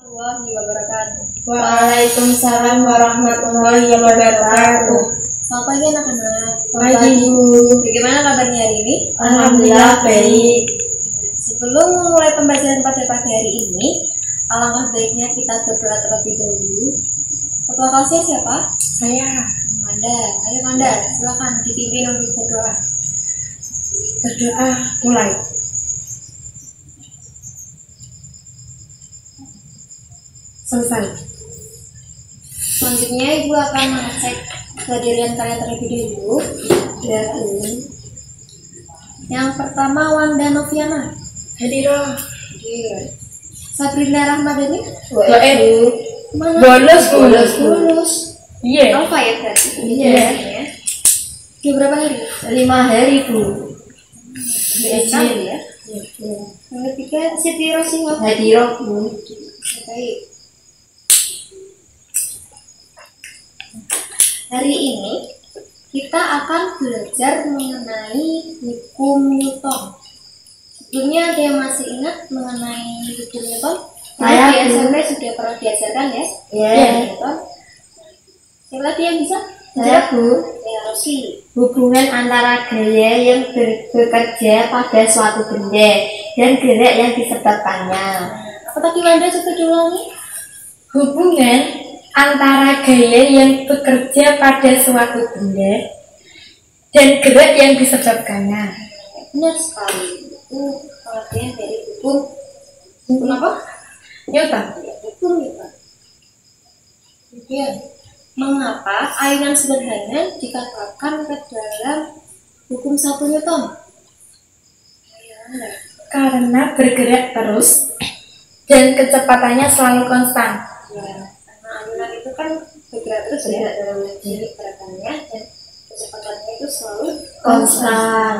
warahmatullahi wabarakatuh. Waalaikumsalam warahmatullahi wabarakatuh. Selamat pagi anak-anak. Pagi Bu. Bagaimana kabarnya hari ini? Alhamdulillah baik. Sebelum memulai pembelajaran pada pagi hari ini, alangkah baiknya kita berdoa terlebih dahulu. Ketua kelasnya siapa? Saya. Manda. Ayo Manda, silakan dipimpin untuk berdoa. Berdoa mulai. Selesai. Selanjutnya Ibu akan mengecek kehadiran kalian terlebih dahulu. Yang pertama Wanda Noviana. Hadiroh. Sabrina Rahmadani. Mana? Bonus. Iya. Alfa ya berarti. Iya. Dia berapa hari? 5 hari Bu. Izin ya. Yang ketiga Siti Rosingo. Hadiroh Bu. Baik. Hari ini kita akan belajar mengenai hukum Newton. Sebelumnya ada yang masih ingat mengenai hukum Newton? Saya di SMP sudah pernah diajarkan ya? Iya. Newton. Siapa lagi yang bisa? Saya Bu. Ya, Rosi. Hubungan antara gaya yang bekerja pada suatu benda dan gerak yang disebabkannya. Apa tadi Wanda coba diulangi? Hubungan antara gaya yang bekerja pada suatu benda dan gerak yang disebabkannya. Benar sekali. Itu pengertian dari hukum apa? Newton. Hukum Newton. Kemudian, mengapa ayunan sederhana dikatakan ke dalam hukum 1 Newton? Karena bergerak terus dan kecepatannya selalu konstan. Ya, karena ayunan itu kan bergerak terus ya, jadi gerakannya dan kecepatannya itu selalu Konstan.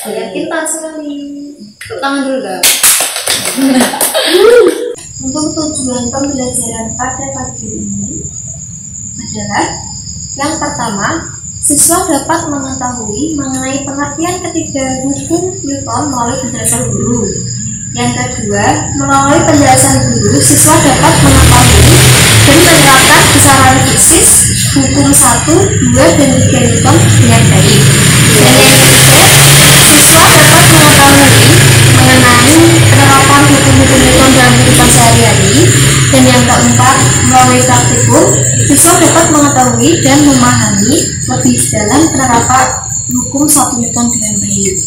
Kalian pintar sekali. Tepuk tangan dulu dong. Untuk tujuan pembelajaran pada pagi ini adalah yang pertama, siswa dapat mengetahui mengenai pengertian ketiga hukum Newton melalui penjelasan guru. Yang kedua, melalui penjelasan guru, siswa dapat mengetahui dan menerapkan besaran fisis hukum 1, 2, dan 3 Newton dengan baik. Dan yang ketiga, siswa dapat mengetahui mengenai penerapan hukum-hukum Newton dalam kehidupan sehari-hari. Dan yang keempat, melalui praktikum, siswa dapat mengetahui dan memahami lebih dalam penerapan hukum 1 Newton dengan baik.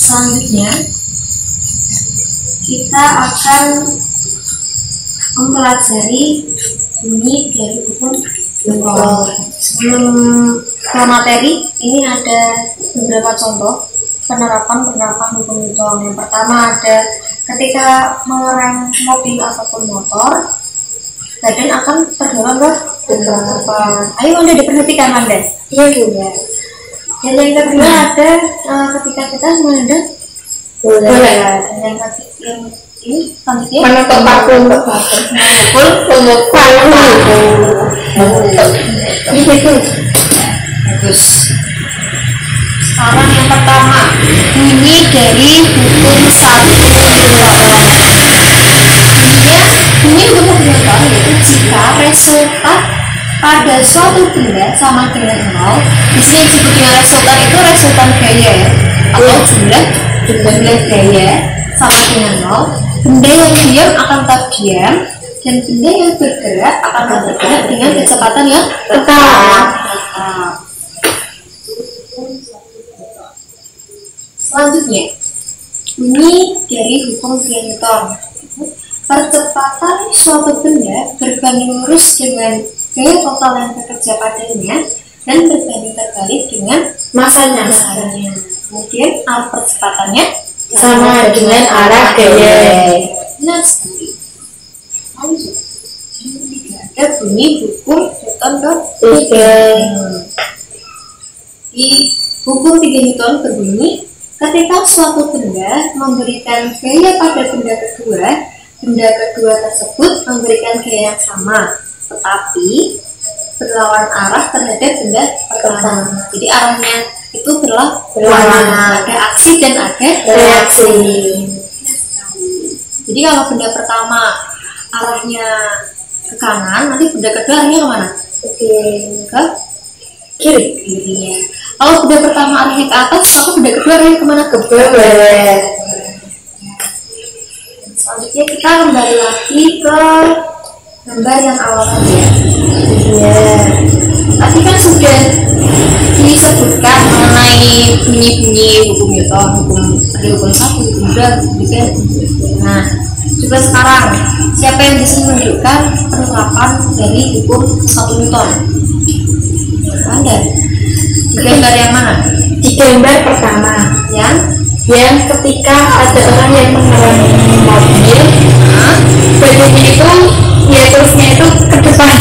Selanjutnya, kita akan mempelajari bunyi dari hukum Newton. Sebelum ke materi, ini ada beberapa contoh penerapan hukum Newton. Yang pertama ada ketika mengerem mobil ataupun motor, badan akan terdorong ke depan. Ayo Anda diperhatikan Anda. Iya. Dan yang kedua ada ketika kita menghadap bola. Dan yang ini selanjutnya Menutup paku. Bagus. Sekarang yang pertama, bunyi dari hukum 1 Newton. Bunyi hukum Newton yaitu jika resultan pada suatu benda sama dengan 0. Di sini disebut dengan resultan itu resultan gaya ya, atau jumlah gaya sama dengan 0. Benda yang diam akan tetap diam dan benda yang bergerak akan tetap bergerak dengan kecepatan yang tetap. Selanjutnya, bunyi dari hukum Newton. Percepatan suatu benda berbanding lurus dengan gaya total yang bekerja padanya dan berbanding terbalik dengan masanya. Kemudian arah percepatannya Sama dengan arah gaya. Benar sekali. Lanjut. Ada bunyi hukum Newton Tiga. Di hukum 3 Newton berbunyi, ketika suatu benda memberikan gaya pada benda kedua tersebut memberikan gaya yang sama, tetapi berlawan arah terhadap benda pertama. Jadi arahnya itu berlawanan. Ada aksi dan ada Reaksi. mengetahui. Jadi kalau benda pertama arahnya ke kanan, nanti benda kedua arahnya kemana? Oke. Ke kiri ya. Kalau benda pertama arahnya ke atas, maka benda kedua arahnya kemana? Ke bawah. Selanjutnya kita kembali lagi ke gambar yang awal tadi ya. Iya. Tadi kan sudah disebutkan mengenai bunyi-bunyi hukum Newton, hukum 1, hukum 2, hukum 3, hukum 4. Nah, coba sekarang siapa yang bisa menunjukkan penerapan dari hukum 1 Newton? Anda di gambar yang mana? Di gambar pertama yang ketika ada orang yang mengalami mobil, badannya itu ya terusnya itu ke depan,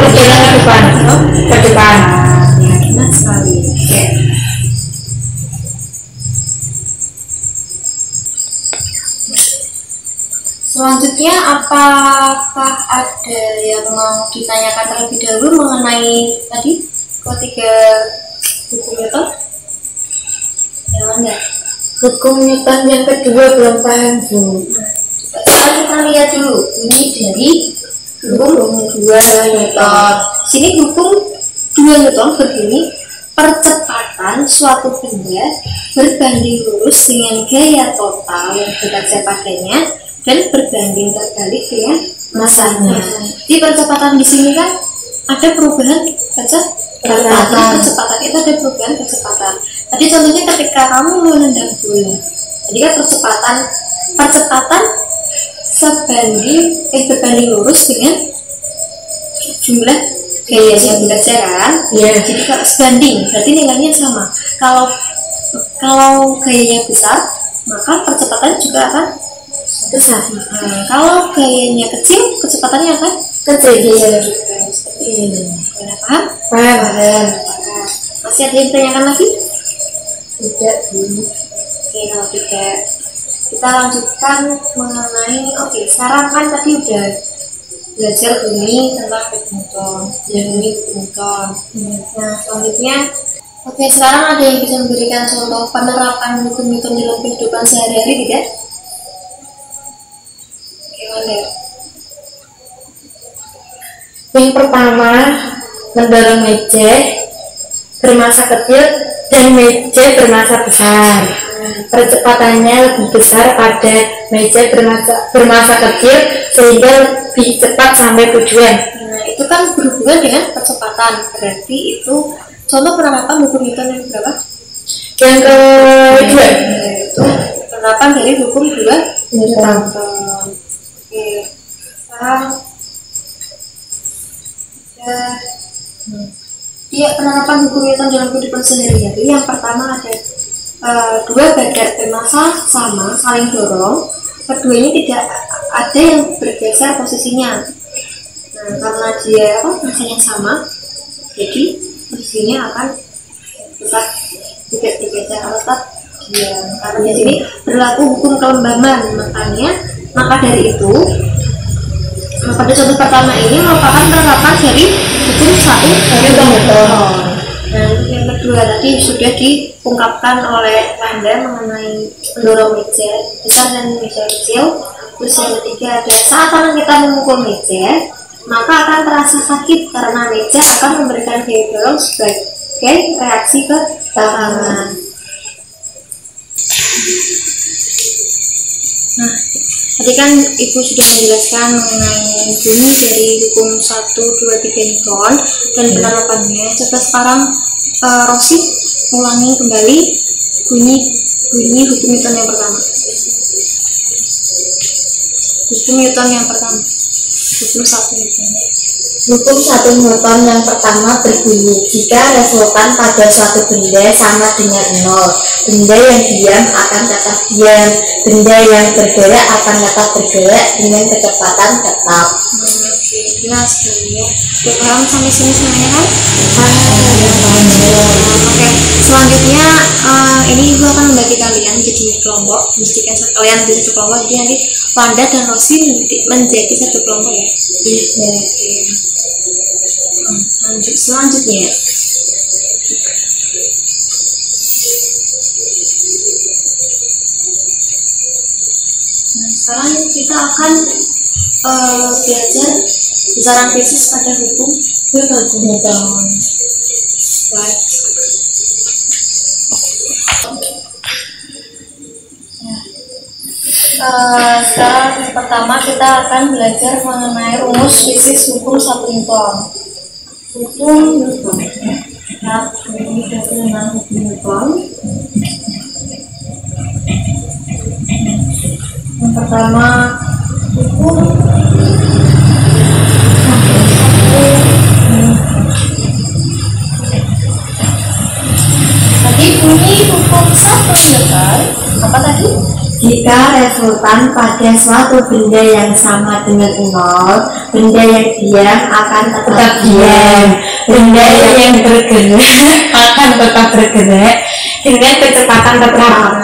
berjalan ke depan. Ya, benar sekali. Oke. Selanjutnya, apakah ada yang mau ditanyakan terlebih dahulu mengenai tadi ketiga hukum Newton? Jangan enggak? Hukum Newton yang kedua belum paham, Bu. Sekarang kita lihat dulu ini dari hukum 2 Newton. Sini hukum 2 Newton berbunyi percepatan suatu benda berbanding lurus dengan gaya total yang bekerja padanya dan berbanding terbalik dengan masanya. Di percepatan di sini kan ada perubahan kecepatan itu ada perubahan kecepatan. Tadi contohnya ketika kamu menendang bola, jadi kan percepatan berbanding lurus dengan jumlah gaya yang bekerja kan. Yeah. Jadi kalau sebanding berarti nilainya sama. Kalau gayanya besar, maka percepatan juga akan besar. Kalau gayanya kecil, kecepatannya akan kecil. Seperti ini. Paham? Paham. Masih ada yang ditanyakan lagi? Tidak, Bu. Oke, kalau tidak, kita lanjutkan mengenai. Oke, sekarang kan tadi udah belajar bunyi tentang Newton, bunyi Newton. Nah, selanjutnya, oke, sekarang ada yang bisa memberikan contoh penerapan hukum Newton dalam kehidupan sehari-hari tidak? Gimana? Yang pertama, mendorong meja bermassa kecil dan meja bermassa besar. Percepatannya lebih besar pada meja bermassa kecil sehingga lebih cepat sampai tujuan. Nah, itu kan berhubungan dengan percepatan. Berarti itu contoh penerapan hukum Newton yang berapa? Yang kedua, itu penerapan dari hukum 2 Newton. Oke, sekarang ya, penerapan hukum Newton dalam kehidupan sehari-hari. Yang pertama ada dua badan bermassa sama saling dorong, keduanya tidak ada yang bergeser posisinya. Nah, karena dia massanya sama, jadi posisinya akan tetap tidak bergeser atau tetap diam. Karena di sini berlaku hukum kelembaban, maka dari itu pada contoh pertama ini merupakan penerapan dari hukum 1 Newton. Dan yang kedua tadi sudah diungkapkan oleh Anda mengenai mendorong meja besar dan meja kecil. Terus yang ketiga ada saat tangan kita memukul meja, maka akan terasa sakit karena meja akan memberikan gaya dorong sebagai reaksi ke tangan. Nah, tadi kan Ibu sudah menjelaskan mengenai bunyi dari hukum 1, 2, 3 Newton dan penerapannya. Coba sekarang Rosi ulangi kembali bunyi hukum Newton yang pertama. Hukum Newton yang pertama. Hukum 1 Newton. Hukum 1 Newton yang pertama berbunyi, jika resultan pada suatu benda sama dengan 0, benda yang diam akan tetap diam, benda yang bergerak akan tetap bergerak dengan kecepatan tetap. Jelas sekali ya. Oke, paham sampai sini semuanya kan? Oke, selanjutnya ini Ibu akan membagi kalian jadi kelompok, mestikan kalian di satu kelompok, jadi nanti Wanda dan Rosi menjadi satu kelompok ya. Iya. Lanjut selanjutnya. sekarang kita akan belajar besaran tesis pada hukum berkelanjutan. Sekarang pertama kita akan belajar mengenai rumus tesis hukum 1 Newton. Hukum Newton. Nah, ini dengan hukum Newton. Yang pertama hukum tadi bunyi hukum 1 Newton apa tadi? Jika resultan pada suatu benda yang sama dengan nol, benda yang diam akan tetap diam. Benda yang bergerak akan tetap bergerak dengan kecepatan tetap.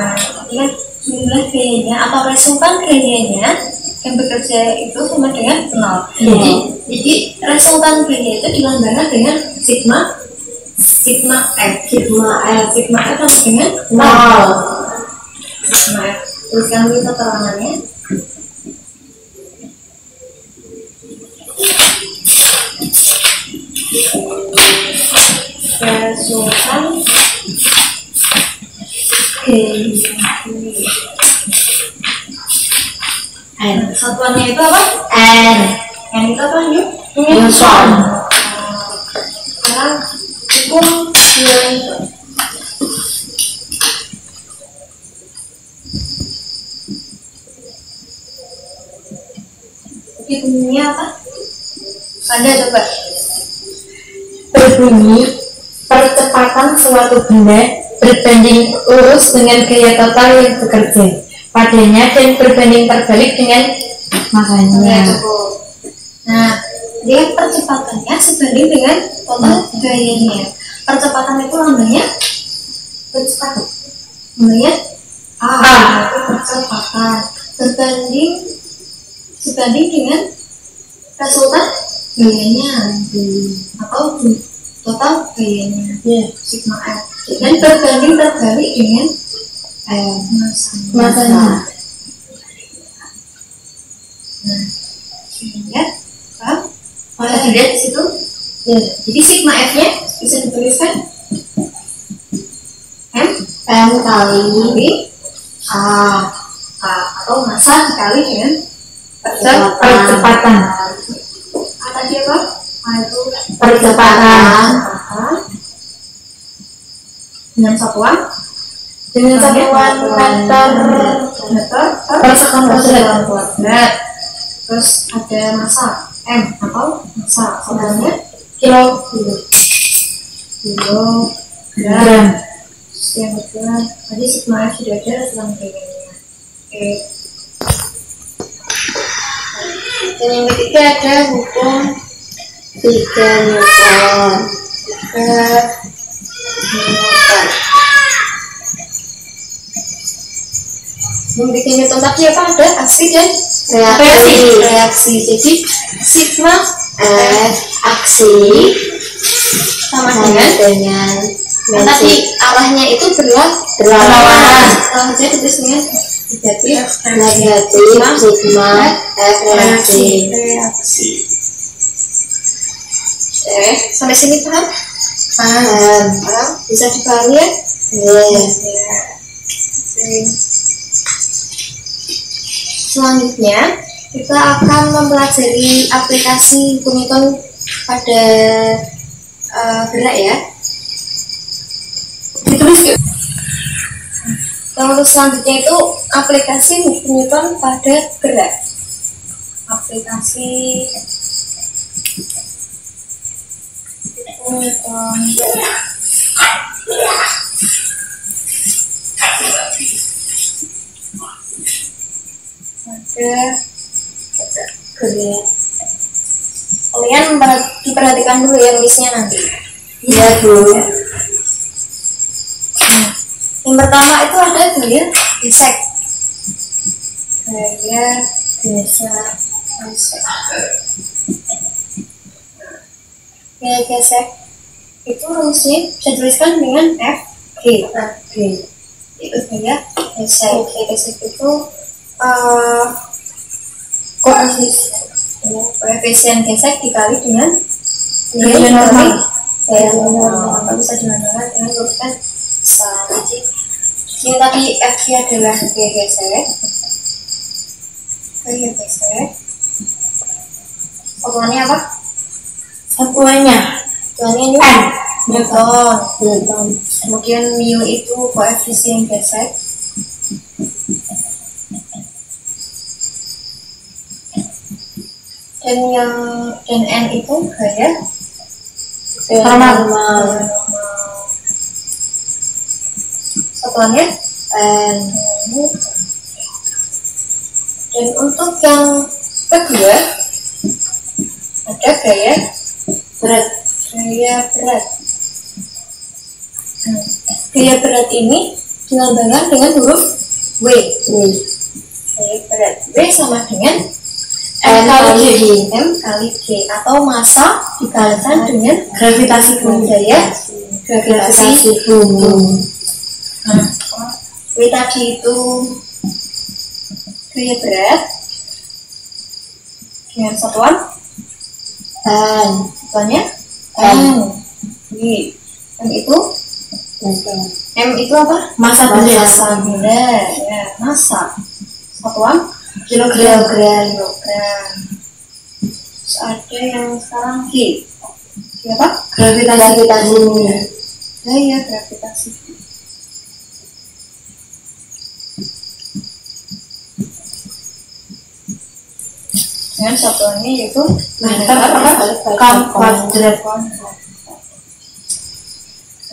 Jumlah gayanya atau resultan gayanya yang bekerja itu sama dengan 0. Jadi resultan gaya itu dilambangkan dengan sigma F sama dengan 0. Sigma F. Tuliskan dulu keterangannya. Resultan N. Satuannya itu apa? N. N itu apa? Newton. Sekarang hukum Newton. Oke, bunyinya apa? Anda coba. Berbunyi percepatan suatu benda berbanding lurus dengan gaya total yang bekerja padanya dan berbanding terbalik dengan masanya. Nah, dia percepatannya sebanding dengan total gayanya. Percepatan itu lambangnya percepatan. Lambangnya itu percepatan sebanding dengan resultan gayanya atau total gayanya sigma F dan berbanding terbalik dengan masanya. Nah, sehingga bisa dilihat di situ. Jadi sigma F-nya bisa dituliskan M kali A atau massa dikali dengan Percepatan. Tadi apa? Itu Percepatan dengan satuan meter per sekon kuadrat. Terus ada massa M atau massa satuannya kilogram. Yang kedua tadi sigma F sudah ada dalam gayanya. Dan yang ketiga ada hukum 3 Newton. Yang Newton tadi apa? Ada aksi dan reaksi. Jadi sigma F aksi sama dengan tadi arahnya itu berlawanan. Jadi tulisnya negatif sigma F reaksi. Sampai sini paham? Bisa dipahami ya? Selanjutnya kita akan mempelajari aplikasi hukum Newton pada gerak ya. Ditulis yuk. Lalu selanjutnya itu aplikasi hukum Newton pada gerak. Aplikasi hukum Newton pada gerak. Kalian diperhatikan dulu ya nulisnya nanti. Iya Bu. Yang pertama itu ada gaya gesek. Gaya gesek. Gaya gesek itu rumusnya bisa dituliskan dengan F G. Itu gaya gesek. Gaya gesek itu koefisien gesek dikali dengan gaya normal. Gaya normal. Kalau bisa dimanakan dengan urutan besar. Jadi ini tadi F adalah gaya gesek. Gaya gesek. Satuannya apa? Satuannya Satuannya N. Newton. Kemudian mu itu koefisien gesek. Dan N itu gaya normal. Satuannya N. Dan untuk yang kedua ada gaya berat. Gaya berat ini dilambangkan dengan huruf W. Gaya berat W sama dengan M kali G atau massa dikalikan dengan Gravitasi bumi. Gaya gravitasi bumi. W tadi itu gaya berat dengan satuan satuannya M. M itu apa? Massa benda. Ya, massa. Satuan kilogram. Terus ada yang sekarang G. Apa? Gravitasi bumi. Gaya gravitasi. Dan satuannya yaitu meter kuadrat.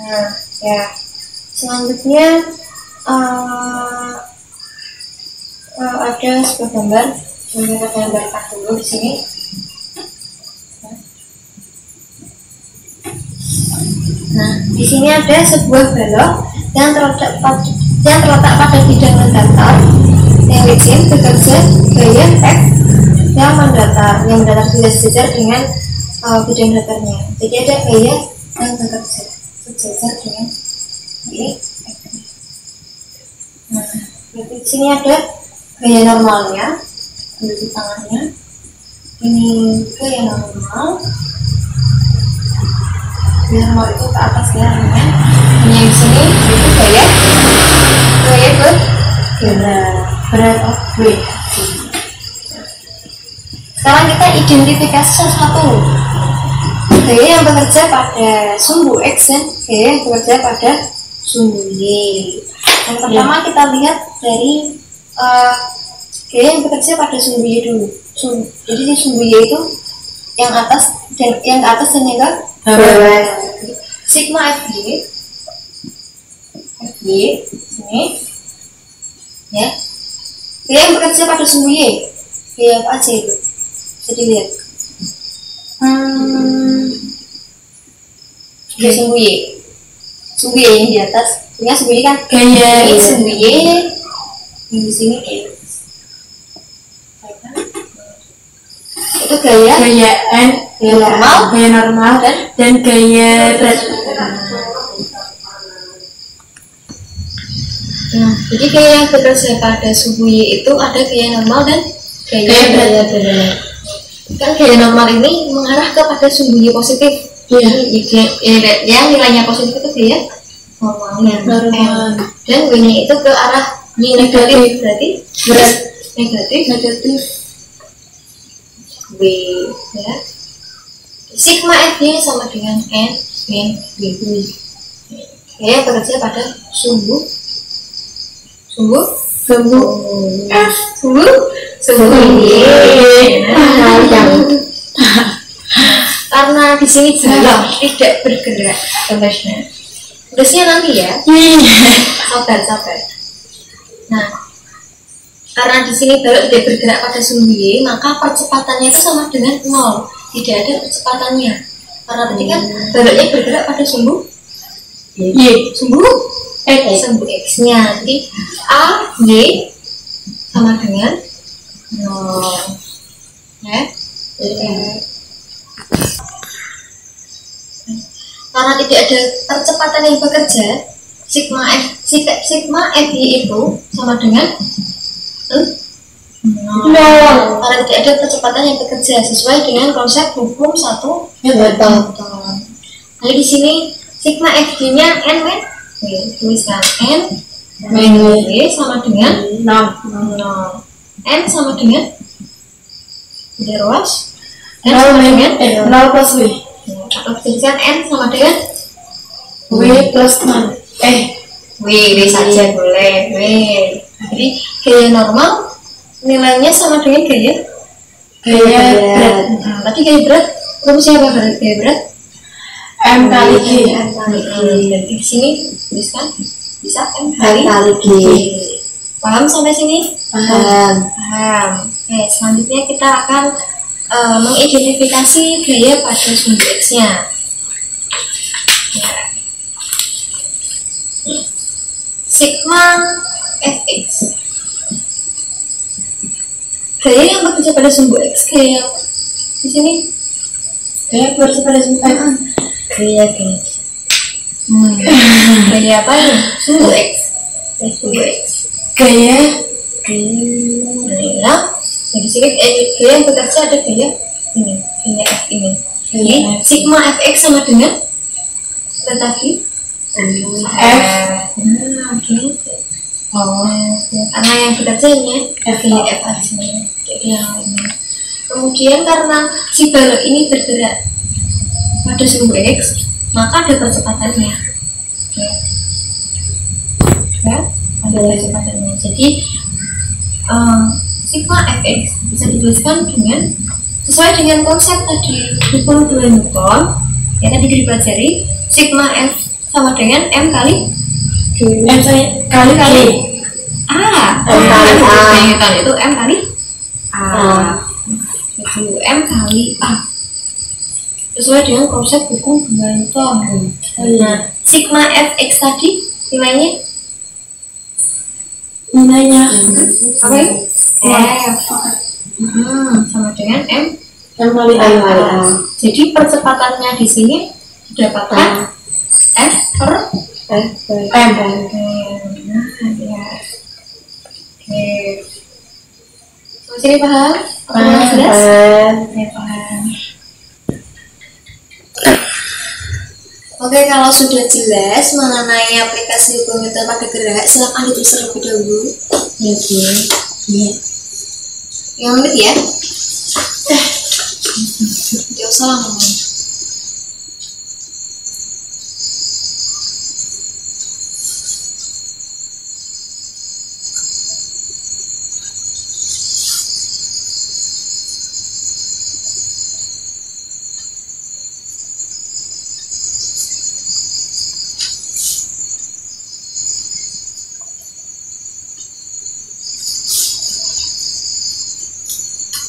Nah, ya. Selanjutnya ada sebuah gambar. Kita gambarkan dulu di sini. Nah, di sini ada sebuah balok yang terletak pada bidang datar yang licin bekerja gaya F yang mendatar tidak sejajar dengan bidang datarnya. Jadi ada gaya yang bekerja sejajar dengan ini. Nah, di sini ada gaya normalnya di tangannya. Ini gaya normal. Gaya normal itu ke atas ya. Ini yang di sini itu gaya berat. Sekarang kita identifikasi satu gaya yang bekerja pada sumbu X dan gaya yang bekerja pada sumbu Y. Yang pertama kita lihat dari gaya yang bekerja pada sumbu Y dulu. Jadi sumbu Y itu yang atas dan yang ke atas dan yang ke bawah. Sigma FY ini ya. Gaya yang bekerja pada sumbu Y. Gaya apa aja itu? Jadi lihat. Gaya sumbu Y. Sumbu Y yang di atas. Ini sumbu Y kan? Gaya Ini sumbu Y. Di sini X. Itu gaya N, gaya normal dan gaya berat. Nah, jadi gaya yang bekerja pada sumbu Y itu ada gaya normal dan gaya berat. Kan gaya normal ini mengarah kepada sumbu Y positif. Yang nilainya positif itu gaya normalnya. Dan W-nya itu ke arah Y negatif, berarti berat negatif W ya. Sigma FY sama dengan N W. Gaya bekerja pada sumbu Y. Karena di sini balok tidak bergerak tulisnya nanti ya. Sabar. Nah, karena di sini balok tidak bergerak pada sumbu Y, maka percepatannya itu sama dengan 0. Tidak ada percepatannya. Karena tadi kan baloknya bergerak pada sumbu Y, sumbu X-nya. Jadi A, Y sama dengan 0. Ya. Karena tidak ada percepatan yang bekerja, sigma FY itu sama dengan Karena tidak ada percepatan yang bekerja sesuai dengan konsep hukum satu Newton. Jadi di sini sigma Fg-nya n kan? Tuliskan n W sama dengan 0. N sama dengan tidak ruas. N sama dengan 0 plus W. Atau tuliskan n sama dengan W plus 0. W saja boleh. W. Jadi gaya normal nilainya sama dengan gaya berat. Tadi gaya berat rumusnya apa gaya berat? M kali G. Jadi di sini tuliskan bisa M kali G. Paham sampai sini? Paham. Oke, selanjutnya kita akan mengidentifikasi gaya pada sumbu X-nya. Sigma Fx. Gaya yang bekerja pada sumbu X, gaya di sini. Gaya bekerja pada sumbu X. Gaya apa ya? Sumbu X. Sumbu X. Gaya. Nah, di sini gaya yang bekerja ada gaya ini, gaya F ini. Jadi sigma Fx sama dengan tadi F. Karena yang bekerjanya gaya F aja. Jadi yang ini. Kemudian karena si balok ini bergerak pada sumbu X, maka ada percepatannya. Ada percepatannya. Jadi sigma Fx bisa dituliskan dengan sesuai dengan konsep tadi hukum 2 Newton ya tadi dipelajari. Sigma F sama dengan M kali G. Newton itu M kali A. Itu M kali A sesuai dengan konsep hukum 2 Newton. Nah, sigma Fx tadi nilainya apa ya? F sama dengan M kali A. Jadi percepatannya di sini didapatkan F per M. Oke. Sini paham? Jelas? Paham. Oke, kalau sudah jelas mengenai aplikasi hukum Newton pada gerak, silakan ditulis terlebih dahulu. Yang menit ya. Tidak usah lama.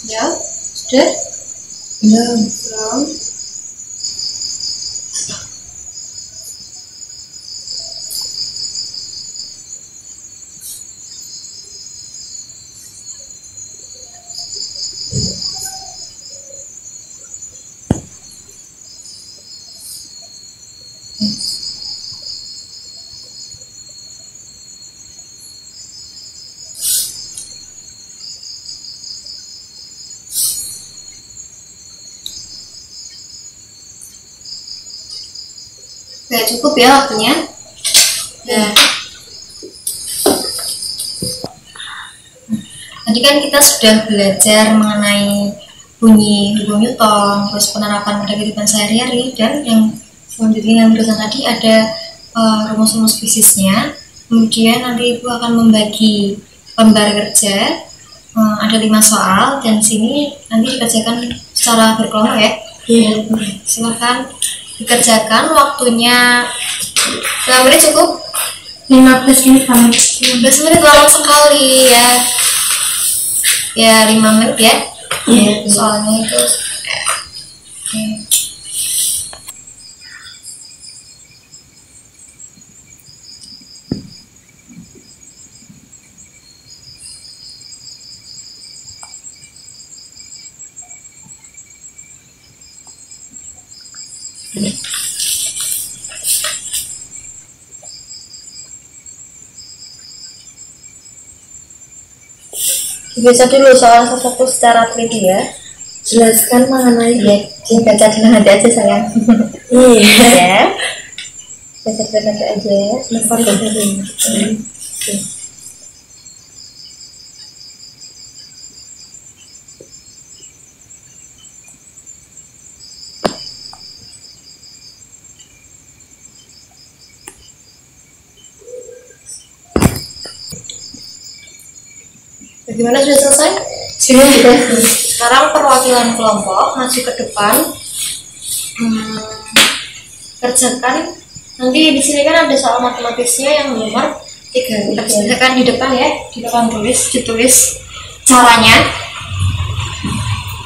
Ya, sudah? Belum. Oke, cukup ya waktunya. Nah, tadi kan kita sudah belajar mengenai bunyi hukum Newton, terus penerapan pada kehidupan sehari-hari, dan yang selanjutnya yang berusaha tadi ada rumus-rumus fisiknya. Kemudian nanti Ibu akan membagi lembar kerja, ada 5 soal, dan sini nanti dikerjakan secara berkelompok ya. Silakan dikerjakan, waktunya berapa menit cukup? 15 menit. 15 menit lama sekali ya. Ya 5 menit ya. Soalnya itu Biasa dulu soal sesuatu secara teliti ya. Jelaskan mengenai Ya, baca dulu nanti aja sayang. iya Ya. Baca dulu nanti aja. semester dari Bagaimana, sudah selesai? sudah Sekarang perwakilan kelompok maju ke depan. Kerjakan. Nanti di sini kan ada soal matematisnya yang nomor 3. Kerjakan di depan ya, di depan ditulis caranya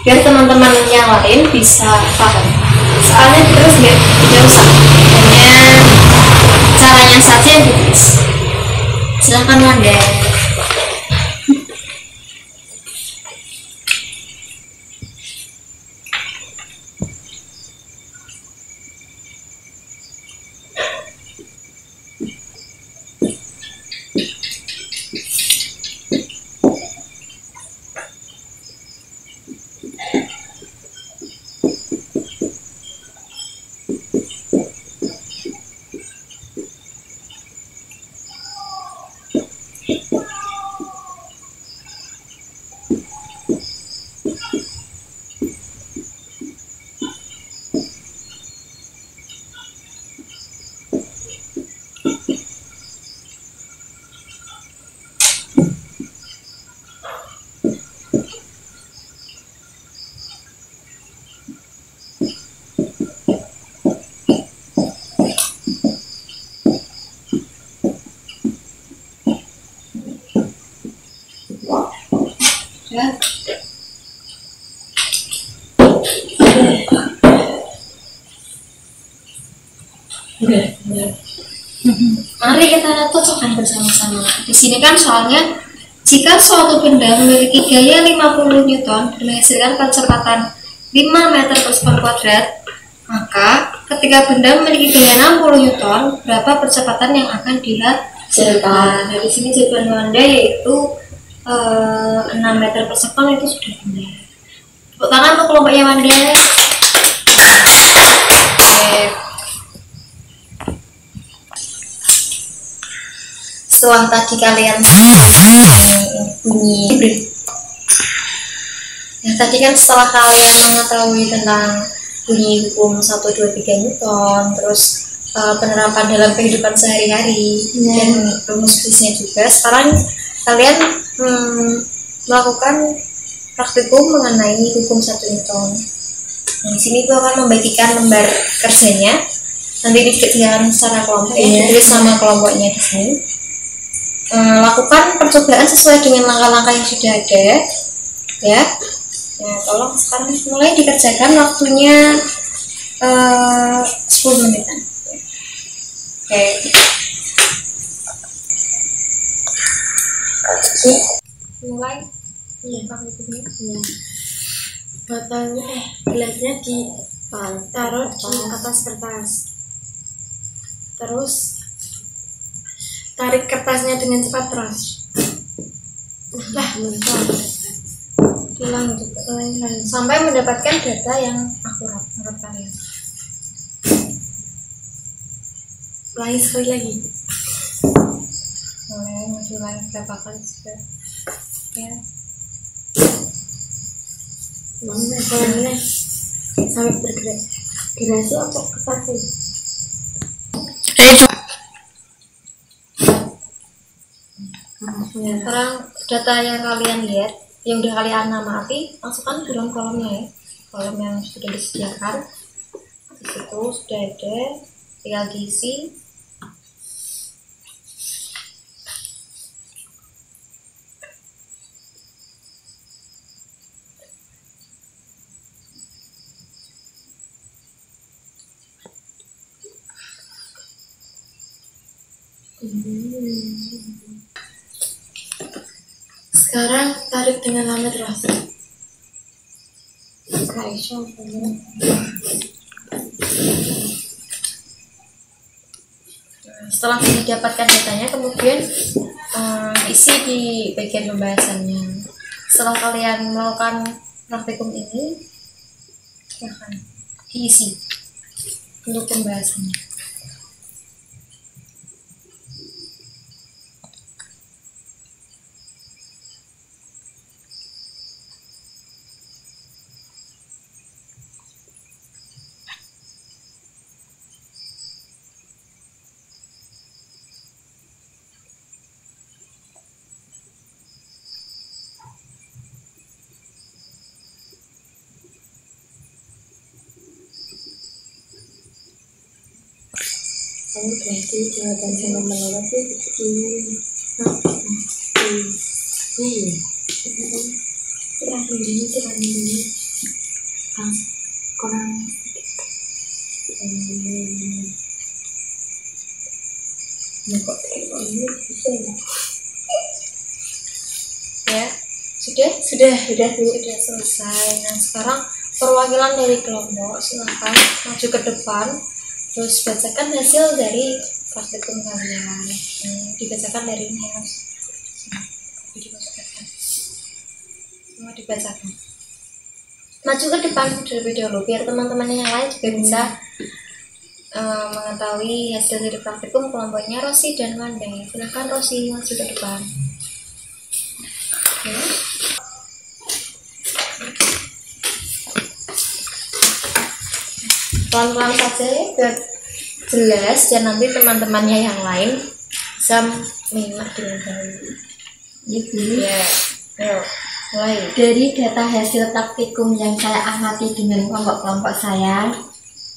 biar teman-teman yang lain bisa paham. Soalnya terus tidak usah, hanya caranya saja yang ditulis. Silakan Wanda. Ya. Mari kita cocokkan bersama-sama. Di sini kan soalnya jika suatu benda memiliki gaya 50 Newton dan menghasilkan percepatan 5 meter per sekon kuadrat, maka ketika benda memiliki gaya 60 Newton, berapa percepatan yang akan dihasilkan? Nah, di sini jawaban Wanda yaitu 6 meter per sekon itu sudah benar. Tepuk tangan untuk kelompoknya Wanda. Setelah tadi kalian bunyi ya, tadi kan setelah kalian mengetahui tentang bunyi hukum 1, 2, 3 Newton, terus penerapan dalam kehidupan sehari-hari dan rumus fisiknya juga, sekarang kalian melakukan praktikum mengenai hukum 1 Newton. Nah, di sini gue akan membagikan lembar kerjanya, nanti dikerjakan secara kelompok ya, ditulis sama kelompoknya di sini. Lakukan percobaan sesuai dengan langkah-langkah yang sudah ada ya. Ya, tolong sekarang mulai dikerjakan, waktunya 10 menitan. Oke. Mulai. Iya, ya. Botolnya gelasnya ditaruh di atas kertas, terus tarik kertasnya dengan cepat terus. Dilanjutkan sampai mendapatkan data yang akurat menurut kalian. Ulangi sekali lagi. Boleh diulangi berapa kali juga ya. Mana sampai bergerak gerasi atau kertas sih? Sekarang data yang kalian lihat, yang udah kalian amati, masukkan ke dalam kolomnya ya. Kolom yang sudah disediakan. Di situ sudah ada, tinggal diisi. Sekarang tarik dengan lama terus. Setelah didapatkan datanya, kemudian isi di bagian pembahasannya. Setelah kalian melakukan praktikum ini, silahkan diisi untuk pembahasannya. Kamu berarti jawaban sama menolak itu iya kurang ini kurang ya kok ini bisa Ya, sudah selesai. Nah, sekarang perwakilan dari kelompok silahkan maju ke depan, terus bacakan hasil dari praktikum kalian. Dibacakan dari ini ya, Mas. Semua dibacakan. Maju ke depan terlebih dahulu biar teman-teman yang lain juga bisa mengetahui hasil dari praktikum kelompoknya Rosi dan Mandai. Silahkan Rosi maju ke depan. Oke. Pelan-pelan saja ya biar jelas dan nanti teman-temannya yang lain bisa menyimak dengan baik. Ya, ayo mulai. Dari data hasil praktikum yang saya amati dengan kelompok-kelompok saya,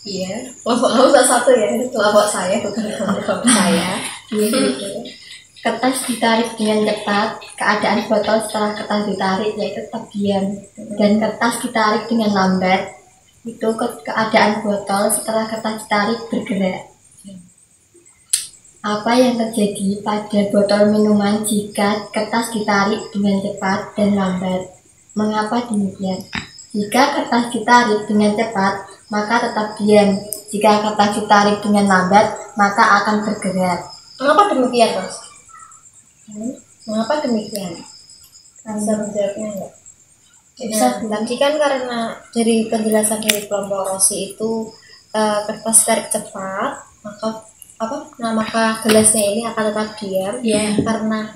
Iya, kelompok kamu satu ya, kelompok saya bukan kelompok saya. kertas ditarik dengan cepat, keadaan botol setelah kertas ditarik yaitu tetap diam, dan kertas ditarik dengan lambat, itu keadaan botol setelah kertas ditarik bergerak. Apa yang terjadi pada botol minuman jika kertas ditarik dengan cepat dan lambat? Mengapa demikian? Jika kertas ditarik dengan cepat, maka tetap diam. Jika kertas ditarik dengan lambat, maka akan bergerak. Mengapa demikian, Mas? Mengapa demikian? Bisa menjawabnya enggak? Bisa. Tadi kan karena dari penjelasan dari kelompok Rosi itu kertas tarik cepat, maka gelasnya ini akan tetap diam karena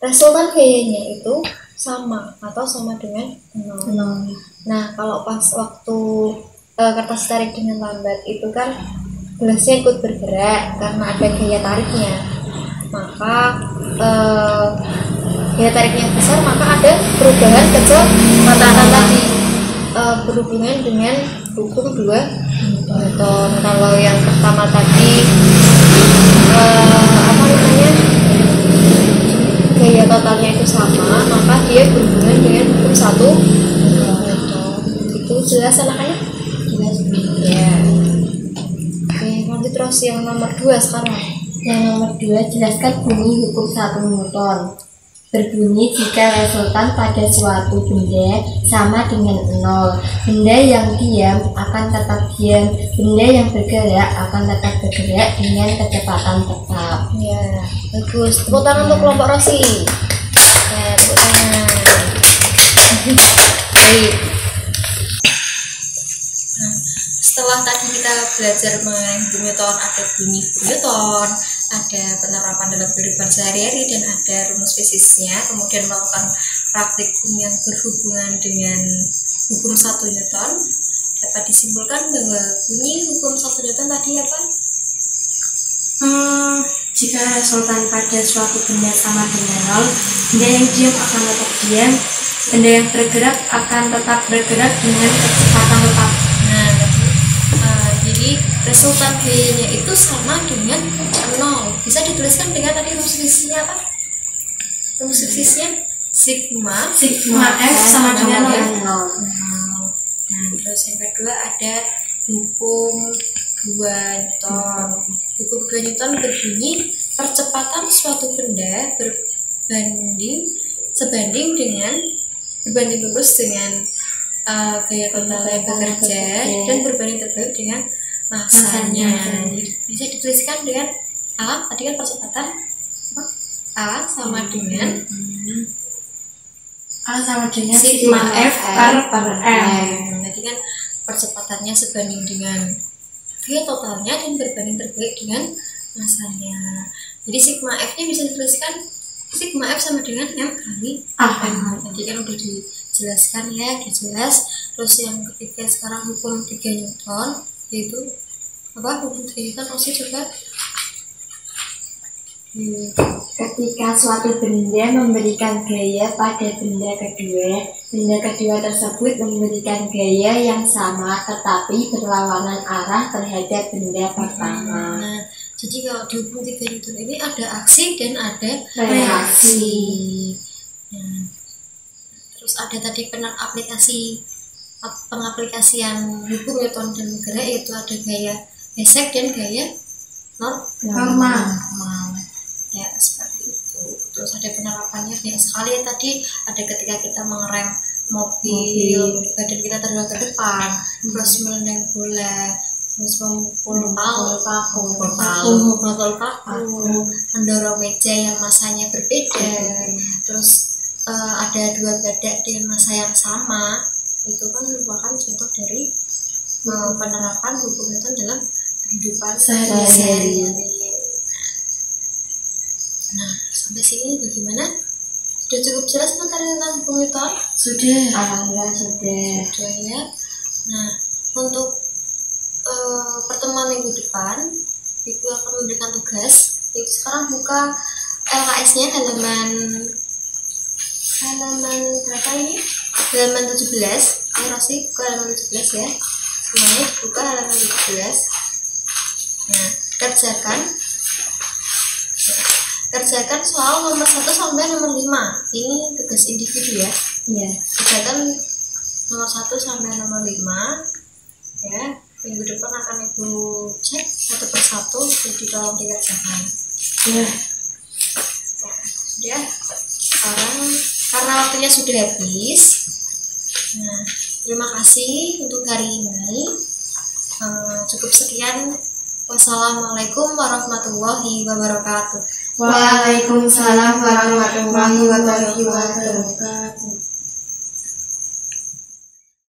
resultan gayanya itu sama atau sama dengan 0. Nah, kalau pas waktu kertas tarik dengan lambat itu kan gelasnya ikut bergerak karena ada gaya tariknya. Maka gaya tariknya besar, maka ada perubahan kecepatan tadi berhubungan dengan hukum 2 Newton. Kalau yang pertama tadi gaya totalnya itu sama, maka dia berhubungan dengan hukum 1 Newton. Itu jelas anak-anak? Jelas. Ya. Oke, lanjut terus yang nomor 2 sekarang. Yang nomor 2, jelaskan bunyi hukum 1 Newton. Berbunyi jika resultan pada suatu benda sama dengan 0. Benda yang diam akan tetap diam, benda yang bergerak akan tetap bergerak dengan kecepatan tetap. Ya, bagus. Tepuk tangan untuk kelompok Rosi. Ya, tepuk tangan. Baik. Nah, setelah tadi kita belajar mengenai hukum Newton, ada bunyi hukum Newton, ada penerapan dalam kehidupan sehari-hari, dan ada rumus fisiknya, kemudian melakukan praktikum yang berhubungan dengan hukum 1 Newton, dapat disimpulkan bahwa bunyi hukum 1 Newton tadi apa? Jika resultan pada suatu benda sama dengan 0, benda yang diam akan tetap diam, benda yang bergerak akan tetap bergerak dengan kecepatan tetap. Jadi resultan gayanya itu sama dengan 0. Bisa dituliskan dengan tadi rumus fisiknya apa? Rumus fisiknya sigma X sama dengan 0. Nah, terus yang kedua ada hukum 2 Newton. Hukum 2 Newton berbunyi percepatan suatu benda berbanding lurus dengan gaya total yang bekerja dan berbanding terbalik dengan masanya. Bisa dituliskan dengan A, tadi kan percepatan A sama dengan sama dengan sigma F per M. Jadi kan percepatannya sebanding dengan V totalnya dan berbanding terbalik dengan masanya. Jadi sigma F nya bisa dituliskan sigma F sama dengan M kali M. Tadi kan udah dijelaskan ya, udah jelas. Terus yang ketiga sekarang hukum 3 Newton, yaitu apa? Hukum 3 Newton masih coba. Ketika suatu benda memberikan gaya pada benda kedua tersebut memberikan gaya yang sama tetapi berlawanan arah terhadap benda pertama. Nah, jadi kalau di hukum 3 Newton ini ada aksi dan ada reaksi. Nah, terus ada tadi pengaplikasian hukum Newton dan gerak, yaitu ada gaya gesek dan gaya normal. Ya seperti itu. Terus ada penerapannya banyak sekali ya, tadi ada ketika kita mengerem mobil. Badan kita terbang ke depan, terus menendang bola, terus memukul paku, mendorong meja yang masanya berbeda, terus ada 2 badak dengan massa yang sama. Itu kan merupakan contoh dari penerapan hukum Newton dalam kehidupan sehari-hari. Nah, sampai sini bagaimana? Sudah cukup jelas materi tentang hukum Newton? Sudah. Alhamdulillah sudah ya. Nah, untuk pertemuan minggu depan Ibu akan memberikan tugas. Ibu sekarang buka LKS-nya halaman berapa ini? Halaman 17. Ya, Rosi, buka halaman 17 ya. Semuanya buka halaman 17. Nah, kerjakan soal nomor 1 sampai nomor 5. Ini tugas individu ya. Iya. Kerjakan nomor 1 sampai nomor 5 ya. Minggu depan akan Ibu cek satu persatu, jadi tolong dikerjakan. Iya. Sudah. Sekarang karena waktunya sudah habis. Nah, terima kasih untuk hari ini. Cukup sekian. Wassalamualaikum warahmatullahi wabarakatuh. Waalaikumsalam warahmatullahi wabarakatuh.